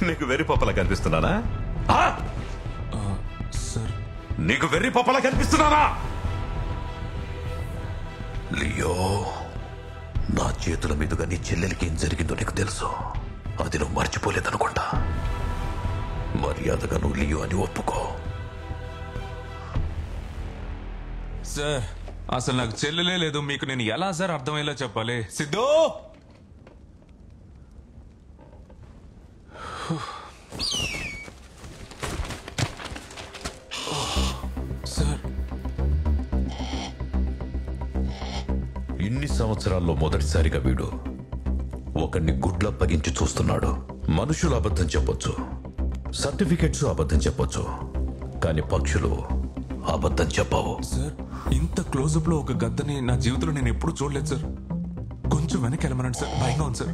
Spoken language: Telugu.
నీకు వెర్రి పప్పలా కనిపిస్తున్నానా? సార్, నీకు వెర్రి పప్పలా కనిపిస్తున్నానా? లియో, నా చేతుల మీదుగా నీ చెల్లెలికి ఏం జరిగిందో నీకు తెలుసు. అది నువ్వు మర్చిపోలేదనుకుంటా. మర్యాదగా నువ్వు లియో అని ఒప్పుకో. సార్, అసలు నాకు చెల్లెలే లేదు. మీకు నేను ఎలా సార్ అర్థమయ్యేలా చెప్పాలి? సిద్ధు, సార్, ఇన్ని సంవత్సరాల్లో మొదటిసారిగా వీడు ఒకరిని గుడ్లప్పగించి చూస్తున్నాడు. మనుషులు అబద్ధం చెప్పొచ్చు, సర్టిఫికెట్స్ అబద్ధం చెప్పొచ్చు, కానీ పక్షులు అబద్ధం చెప్పవు. సార్, ఇంత క్లోజప్ లో ఒక గద్దని నా జీవితంలో నేను ఎప్పుడు చూడలేదు సార్. కొంచెం వెనక్కి వెళ్ళమనండి సార్, భయంగా ఉంది సార్.